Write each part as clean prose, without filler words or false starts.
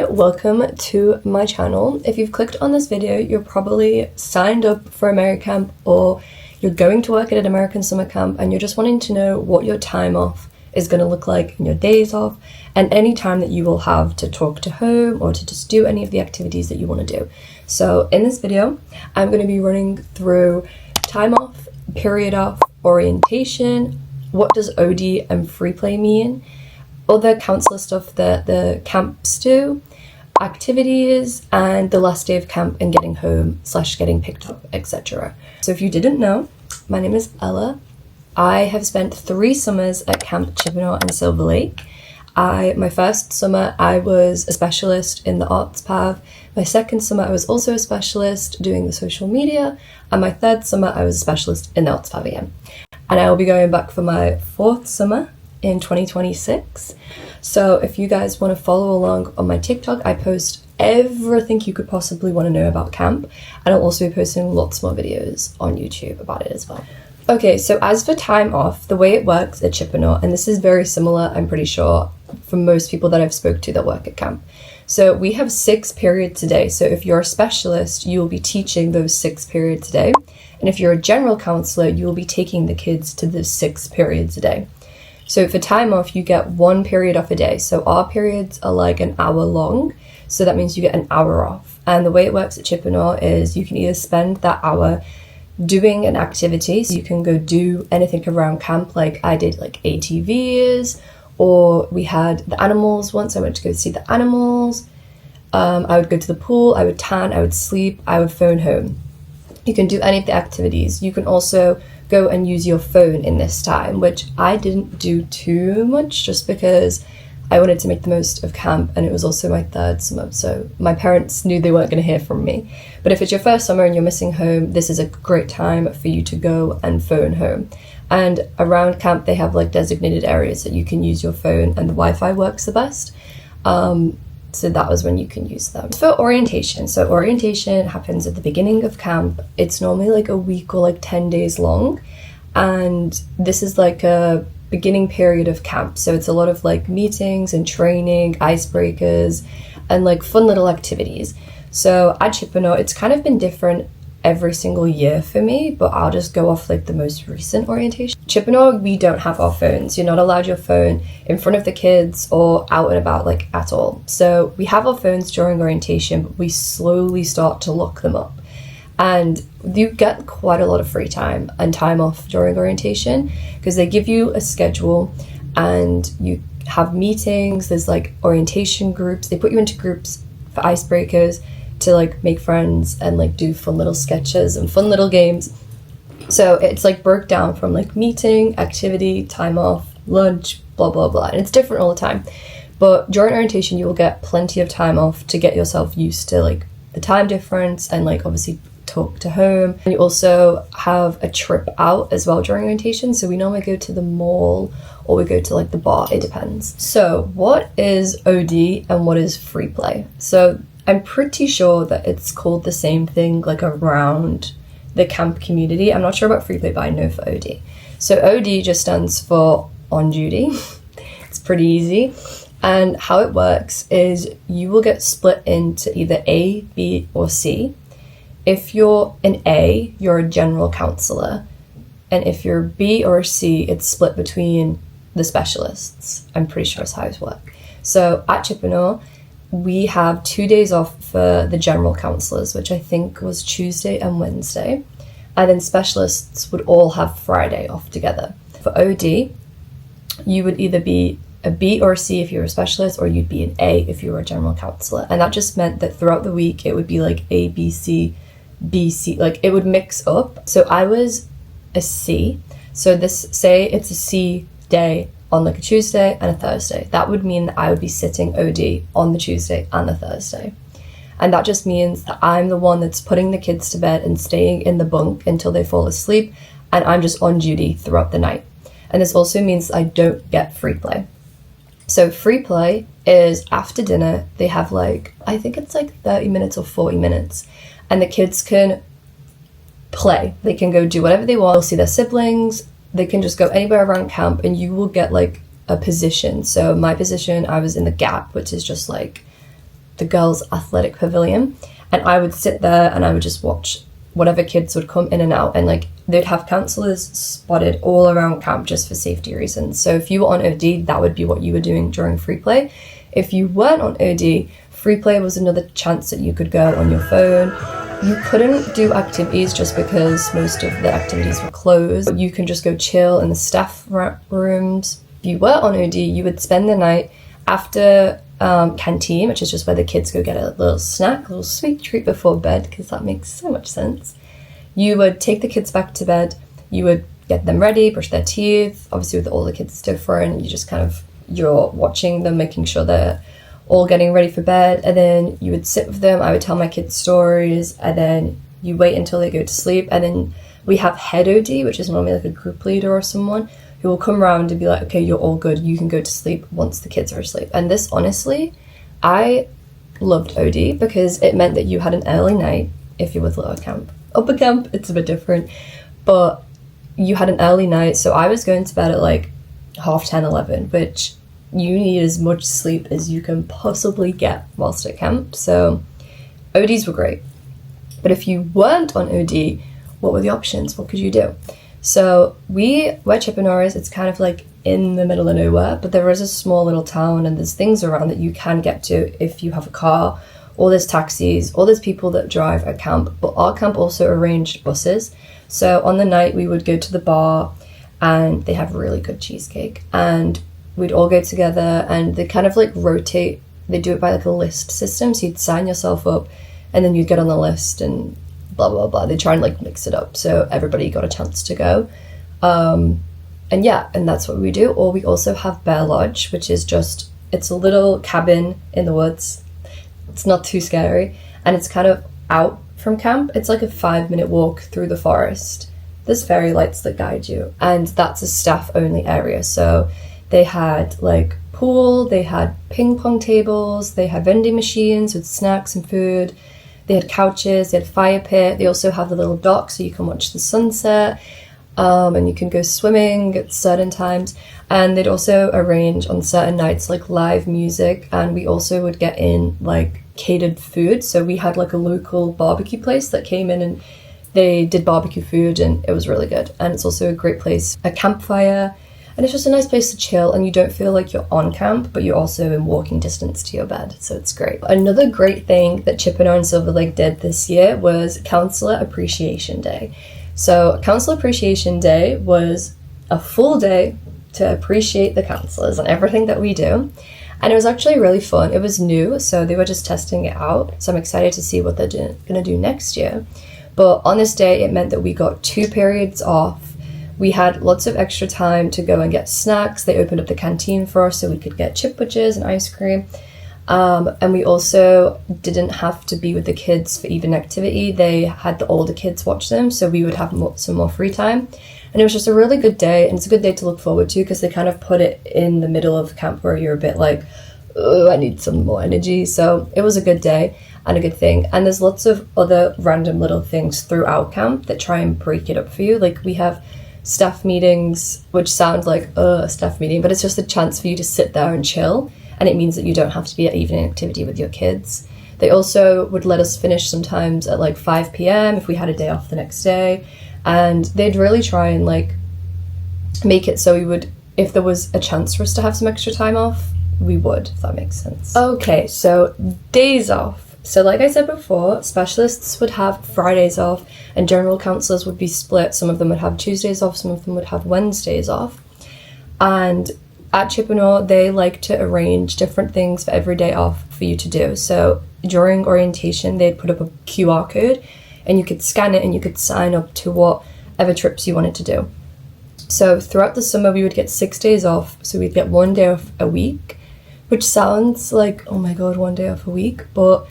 Hi, welcome to my channel. If you've clicked on this video, you're probably signed up for American Camp or you're going to work at an American summer camp and you're just wanting to know what your time off is going to look like and your days off and any time that you will have to talk to home or to just do any of the activities that you want to do. So in this video, I'm going to be running through time off, period off, orientation, what does OD and free play mean, other counselor stuff that the camps do, activities, and the last day of camp and getting home / getting picked up, etc. So if you didn't know, my name is Ella. I have spent 3 summers at Camp Chippewa and Silver Lake. My first summer I was a specialist in the arts path. My second summer I was also a specialist doing the social media, and my third summer I was a specialist in the arts path again. And I will be going back for my 4th summer in 2026. So if you guys want to follow along on my TikTok, I post everything you could possibly want to know about camp, and I'll also be posting lots more videos on YouTube about it as well. Okay, so as for time off, the way it works at Chippewa, and this is very similar, I'm pretty sure, for most people that I've spoke to that work at camp. So we have 6 periods a day. So if you're a specialist, you will be teaching those 6 periods a day. And if you're a general counselor, you will be taking the kids to the 6 periods a day. So for time off, you get 1 period off a day. So our periods are like an hour long. So that means you get an hour off. And the way it works at Chippewa is you can either spend that hour doing an activity. So you can go do anything around camp. Like I did like ATVs, or we had the animals once. I went to go see the animals. I would go to the pool, I would tan, I would sleep, I would phone home. You can do any of the activities. You can also go and use your phone in this time, which I didn't do too much just because I wanted to make the most of camp, and it was also my 3rd summer, so my parents knew they weren't going to hear from me. But if it's your 1st summer and you're missing home, this is a great time for you to go and phone home. And around camp they have like designated areas that you can use your phone, and the Wi-Fi works the best. So that was when you can use them. For orientation, so orientation happens at the beginning of camp. It's normally like a week or like 10 days long. And this is like a beginning period of camp. So it's a lot of like meetings and training, icebreakers, and like fun little activities. So at Chippewa, it's kind of been different every single year for me, but I'll just go off like the most recent orientation. Chippewa, we don't have our phones. You're not allowed your phone in front of the kids or out and about like at all. So we have our phones during orientation, but we slowly start to lock them up. And you get quite a lot of free time and time off during orientation because they give you a schedule and you have meetings. There's like orientation groups. They put you into groups for icebreakers to like make friends and like do fun little sketches and fun little games. So it's like broke down from like meeting, activity, time off, lunch, blah blah blah, and it's different all the time. But during orientation you will get plenty of time off to get yourself used to like the time difference and like obviously talk to home. And you also have a trip out as well during orientation. So we normally go to the mall or we go to like the bar, it depends. So what is OD and what is free play? So I'm pretty sure that it's called the same thing like around the camp community. I'm not sure about free play, but I know for OD. So OD just stands for on duty. It's pretty easy. And how it works is you will get split into either A, B, or C. If you're an A, you're a general counselor. And if you're B or C, it's split between the specialists. I'm pretty sure that's how it works. So at Chippewa, we have 2 days off for the general counselors, which I think was Tuesday and Wednesday. And then specialists would all have Friday off together. For OD, you would either be a B or a C if you're a specialist, or you'd be an A if you were a general counselor. And that just meant that throughout the week, it would be like A, B, C, B, C, like it would mix up. So I was a C. So say it's a C day on like a Tuesday and a Thursday. That would mean that I would be sitting OD on the Tuesday and the Thursday. And that just means that I'm the one that's putting the kids to bed and staying in the bunk until they fall asleep, and I'm just on duty throughout the night. And this also means I don't get free play. So free play is after dinner, they have like, I think it's like 30 minutes or 40 minutes, and the kids can play. They can go do whatever they want. They'll see their siblings. They can just go anywhere around camp, and you will get like a position. So my position, I was in the gap, which is just like the girls' athletic pavilion, and I would sit there and I would just watch whatever kids would come in and out, and like they'd have counselors spotted all around camp just for safety reasons. So if you were on OD, that would be what you were doing during free play. If you weren't on OD, free play was another chance that you could go on your phone. You couldn't do activities just because most of the activities were closed. You can just go chill in the staff rooms. If you were on OD, you would spend the night after canteen, which is just where the kids go get a little snack, a little sweet treat before bed, because that makes so much sense. You would take the kids back to bed, you would get them ready, brush their teeth. Obviously with all the kids it's different, you're watching them, making sure they're all getting ready for bed, and then you would sit with them. I would tell my kids stories, and then you wait until they go to sleep, and then we have head OD, which is normally like a group leader or someone who will come around and be like, okay, you're all good, you can go to sleep once the kids are asleep. And this, honestly, I loved OD because it meant that you had an early night if you're with lower camp. Upper camp, it's a bit different, but you had an early night, so I was going to bed at like 10:30, 11, which you need as much sleep as you can possibly get whilst at camp. So ODs were great. But if you weren't on OD, what were the options? What could you do? So where Chippenham is, it's kind of like in the middle of nowhere, but there is a small little town and there's things around that you can get to if you have a car, or there's taxis, or there's people that drive at camp. But our camp also arranged buses. So on the night we would go to the bar and they have really good cheesecake, and we'd all go together and they kind of like rotate. They do it by like a list system. So you'd sign yourself up and then you'd get on the list and blah, blah, blah. They try and like mix it up so everybody got a chance to go. And that's what we do. Or we also have Bear Lodge, which is it's a little cabin in the woods. It's not too scary. And it's kind of out from camp. It's like a 5-minute walk through the forest. There's fairy lights that guide you. And that's a staff only area. So they had like pool, they had ping pong tables, they had vending machines with snacks and food. They had couches, they had fire pit. They also have the little dock so you can watch the sunset, and you can go swimming at certain times. And they'd also arrange on certain nights like live music, and we also would get in like catered food. So we had like a local barbecue place that came in and they did barbecue food, and it was really good. And it's also a great place, a campfire. And it's just a nice place to chill, and you don't feel like you're on camp, but you're also in walking distance to your bed, so it's great. Another great thing that Chippenham and Silver Lake did this year was Counsellor Appreciation Day. So Counsellor Appreciation Day was a full day to appreciate the counsellors and everything that we do. And it was actually really fun. It was new, so they were just testing it out. So I'm excited to see what they're going to do next year. But on this day, it meant that we got 2 periods off. We had lots of extra time to go and get snacks. They opened up the canteen for us so we could get chip wedges and ice cream. And we also didn't have to be with the kids for evening activity. They had the older kids watch them, so we would have some more free time. And it was just a really good day, and it's a good day to look forward to because they kind of put it in the middle of camp where you're a bit like, oh, I need some more energy. So it was a good day and a good thing. And there's lots of other random little things throughout camp that try and break it up for you. Like we have staff meetings, which sound like a staff meeting, but it's just a chance for you to sit there and chill, and it means that you don't have to be at evening activity with your kids. They also would let us finish sometimes at like 5 p.m. if we had a day off the next day, and they'd really try and like make it so we would, if there was a chance for us to have some extra time off, we would, if that makes sense. Okay, so days off. So like I said before, specialists would have Fridays off and general counsellors would be split. Some of them would have Tuesdays off, some of them would have Wednesdays off. And at Chippenham, they like to arrange different things for every day off for you to do. So during orientation, they'd put up a QR code and you could scan it and you could sign up to whatever trips you wanted to do. So throughout the summer, we would get 6 days off. So we'd get 1 day off a week, which sounds like, oh my God, 1 day off a week. But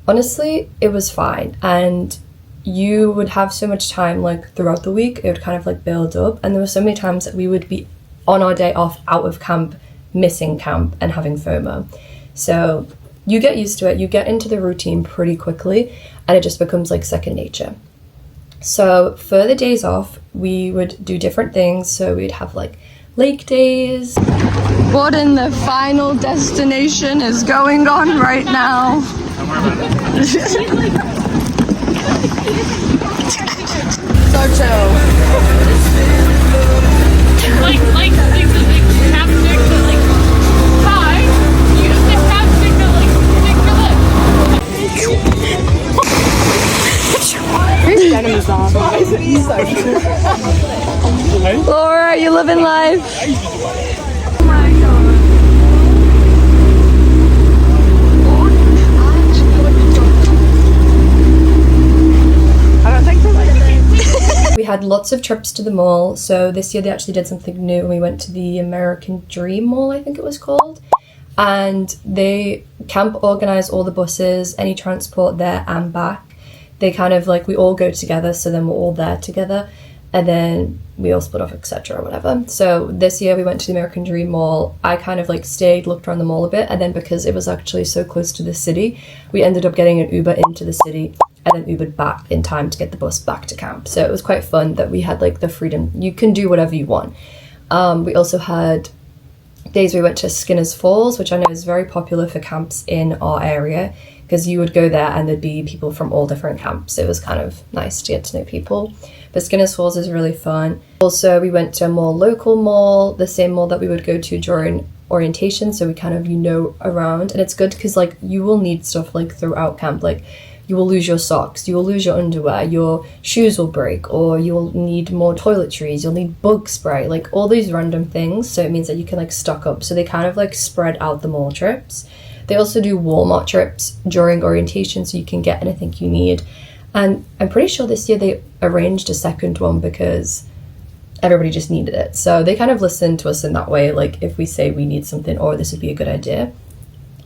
honestly, it was fine. And you would have so much time like throughout the week, it would kind of like build up. And there were so many times that we would be on our day off out of camp, missing camp and having FOMO. So you get used to it, you get into the routine pretty quickly, and it just becomes like second nature. So for the days off, we would do different things. So we'd have like lake days. What in the final destination is going on right now? So chill. Like chapstick to like hi. Use the chapstick to like stick your lip. Laura, you living life? We had lots of trips to the mall. So this year they actually did something new. We went to the American Dream Mall, I think it was called. And camp organise all the buses, any transport there and back. They kind of like, we all go together, so then we're all there together. And then we all split off, etc. or whatever. So this year we went to the American Dream Mall. I kind of like stayed, looked around the mall a bit. And then because it was actually so close to the city, we ended up getting an Uber into the city and then Ubered back in time to get the bus back to camp. So it was quite fun that we had like the freedom. You can do whatever you want. We also had days we went to Skinner's Falls, which I know is very popular for camps in our area, because you would go there and there'd be people from all different camps. It was kind of nice to get to know people. But Skinner's Falls is really fun. Also, we went to a more local mall, the same mall that we would go to during orientation, so we kind of, around. And it's good because like you will need stuff like throughout camp. Like you will lose your socks, you will lose your underwear, your shoes will break, or you'll need more toiletries, you'll need bug spray, like all these random things. So it means that you can like stock up. So they kind of like spread out the mall trips. They also do Walmart trips during orientation, so you can get anything you need. And I'm pretty sure this year they arranged a second one because everybody just needed it. So they kind of listened to us in that way, like if we say we need something or this would be a good idea.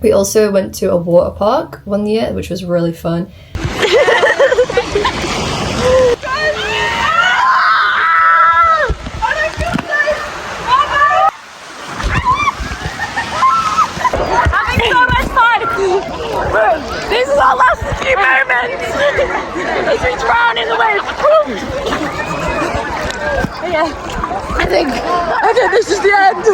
We also went to a water park one year, which was really fun. This is our last few moments as we drown in the waves. Yeah, I think this is the end.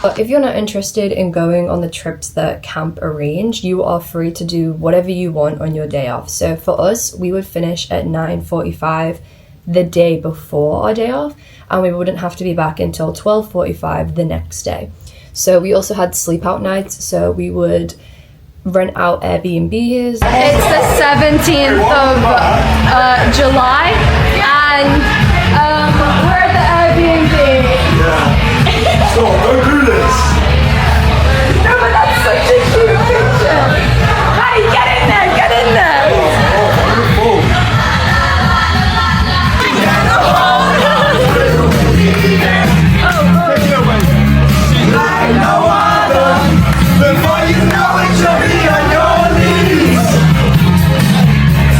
But if you're not interested in going on the trips that camp arrange, you are free to do whatever you want on your day off. So for us, we would finish at 9:45 the day before our day off, and we wouldn't have to be back until 12:45 the next day. So we also had sleep out nights, so we would rent out Airbnbs. It's the 17th of July, and we're at the Airbnb. So, go do this! No, but that's such a cute picture! Hey, get in there! Get in there! Like no other, before you know it, you'll be on your knees.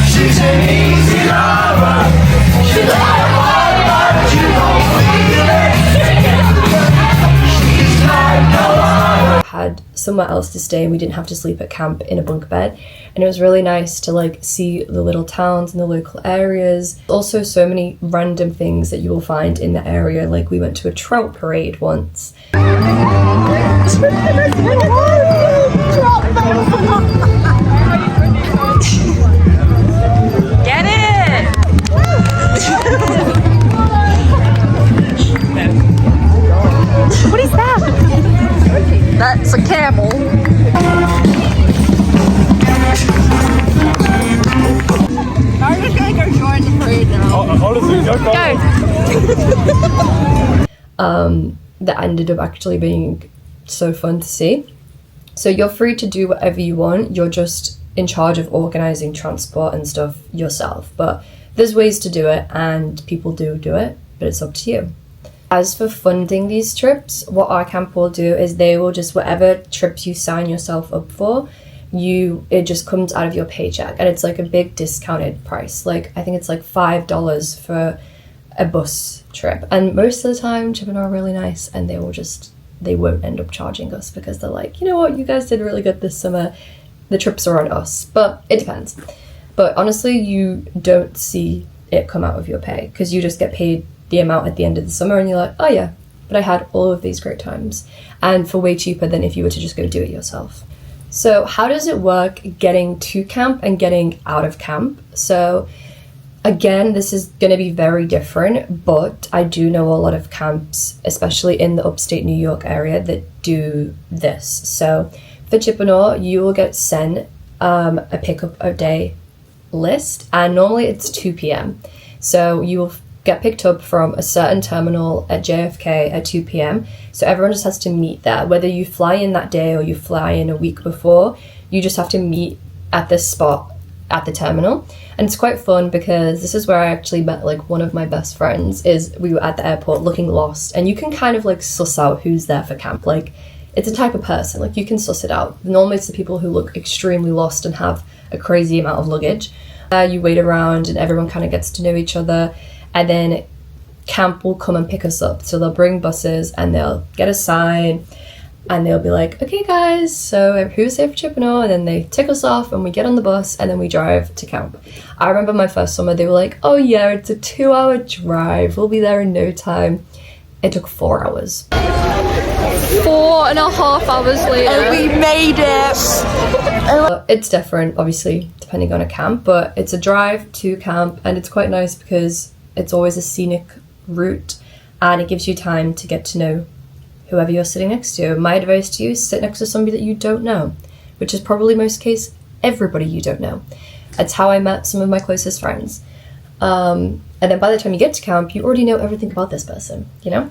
She's an easy lover. She's like a hard, but you don't feel it. Had somewhere else to stay and we didn't have to sleep at camp in a bunk bed, and it was really nice to like see the little towns and the local areas. Also so many random things that you will find in the area, like we went to a trout parade once. Get it! What is that? That's a camel. I'm just gonna go join the parade now. Honestly, That ended up actually being so fun to see. So you're free to do whatever you want. You're just in charge of organizing transport and stuff yourself. But there's ways to do it, and people do it, but it's up to you. As for funding these trips, what our camp will do is they will just, whatever trips you sign yourself up for, it just comes out of your paycheck, and it's like a big discounted price. Like I think it's like $5 for a bus trip. And most of the time Chip and I are really nice, and they won't end up charging us because they're like, you know what, you guys did really good this summer, the trips are on us. But it depends. But honestly, you don't see it come out of your pay because you just get paid the amount at the end of the summer, and you're like, oh yeah, but I had all of these great times, and for way cheaper than if you were to just go do it yourself. So how does it work getting to camp and getting out of camp? So again, this is going to be very different, but I do know a lot of camps, especially in the upstate New York area, that do this. So for Chippewa, you will get sent a pickup a day list, and normally it's 2 p.m. So you will get picked up from a certain terminal at JFK at 2 p.m. So everyone just has to meet there. Whether you fly in that day or you fly in a week before, you just have to meet at this spot at the terminal. And it's quite fun because this is where I actually met like one of my best friends. Is we were at the airport looking lost, and you can kind of like suss out who's there for camp. Like, it's a type of person, like you can suss it out. Normally it's the people who look extremely lost and have a crazy amount of luggage. You wait around and everyone kind of gets to know each other, and then camp will come and pick us up. So they'll bring buses and they'll get a sign and they'll be like, okay guys, so who's here for Chippewa? And then they tick us off and we get on the bus and then we drive to camp. I remember my first summer, they were like, oh yeah, it's a 2-hour drive, we'll be there in no time. It took 4 hours. 4.5 hours later. And we made it! It's different, obviously, depending on a camp, but it's a drive to camp, and it's quite nice because it's always a scenic route and it gives you time to get to know whoever you're sitting next to. My advice to you is sit next to somebody that you don't know, which is probably most case everybody you don't know. That's how I met some of my closest friends. And then by the time you get to camp, you already know everything about this person, you know?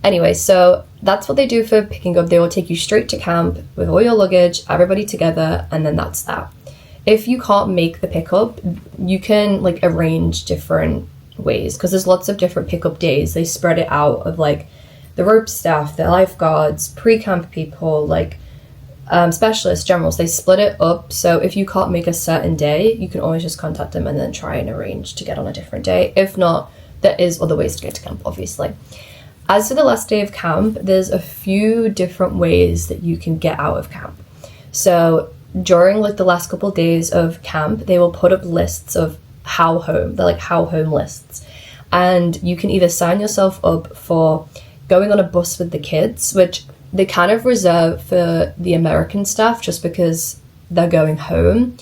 Anyway, so that's what they do for picking up. They will take you straight to camp with all your luggage, everybody together, and then that's that. If you can't make the pickup, you can like arrange different ways because there's lots of different pickup days. They spread it out of like the rope staff, the lifeguards, pre-camp people, like specialists, generals. They split it up. So if you can't make a certain day, you can always just contact them and then try and arrange to get on a different day. If not, there is other ways to get to camp, obviously. As for the last day of camp, there's a few different ways that you can get out of camp. So during like the last couple of days of camp, they will put up lists of how home. They're like how home lists. And you can either sign yourself up for going on a bus with the kids, which they kind of reserve for the American staff just because they're going home,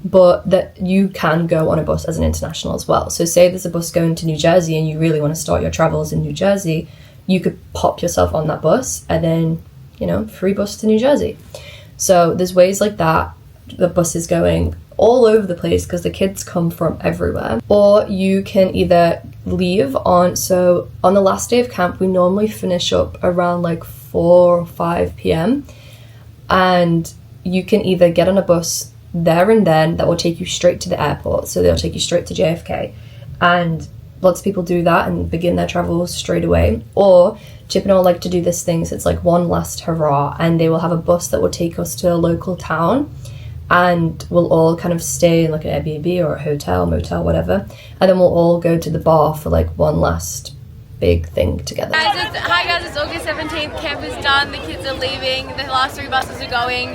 but that you can go on a bus as an international as well. So say there's a bus going to New Jersey and you really want to start your travels in New Jersey, you could pop yourself on that bus and then, you know, free bus to New Jersey. So there's ways like that. The bus is going all over the place because the kids come from everywhere. Or you can either leave on the last day of camp, we normally finish up around like 4 or 5 p.m. and you can either get on a bus there and then that will take you straight to the airport. So they'll take you straight to JFK, and lots of people do that and begin their travels straight away. Or Chip and I like to do this thing, so it's like one last hurrah, and they will have a bus that will take us to a local town and we'll all kind of stay in like an Airbnb or a hotel, motel, whatever, and then we'll all go to the bar for like one last big thing together. Hi guys, it's August 17th, camp is done, the kids are leaving, the last 3 buses are going,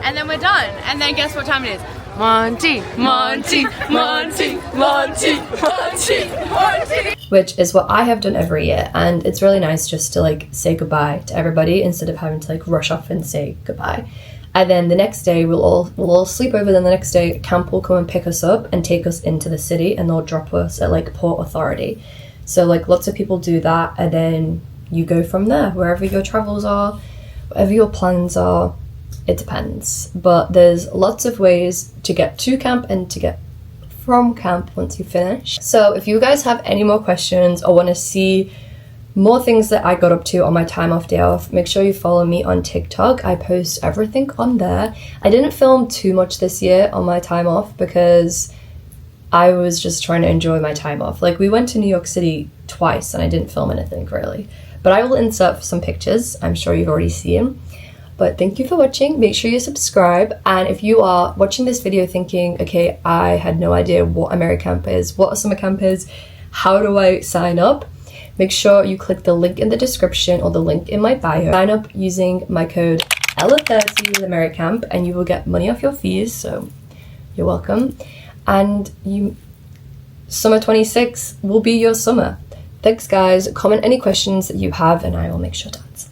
and then we're done. And then guess what time it is? Monty, Monty, Monty, Monty, Monty, Monty. Which is what I have done every year, and it's really nice just to like say goodbye to everybody instead of having to like rush off and say goodbye. And then the next day we'll all sleep over. Then the next day camp will come and pick us up and take us into the city, and they'll drop us at like Port Authority. So like lots of people do that, and then you go from there wherever your travels are, whatever your plans are. It depends, but there's lots of ways to get to camp and to get from camp once you finish. So if you guys have any more questions or want to see more things that I got up to on my time off, day off, make sure you follow me on TikTok. I post everything on there. I didn't film too much this year on my time off because I was just trying to enjoy my time off. Like, we went to New York City twice and I didn't film anything really, but I will insert some pictures. I'm sure you've already seen. But thank you for watching. Make sure you subscribe. And if you are watching this video thinking, okay, I had no idea what AmeriCamp is, what a summer camp is, how do I sign up? Make sure you click the link in the description or the link in my bio. Sign up using my code ELLA30 with AmeriCamp and you will get money off your fees, so you're welcome. And summer 26 will be your summer. Thanks guys. Comment any questions that you have and I will make sure to answer.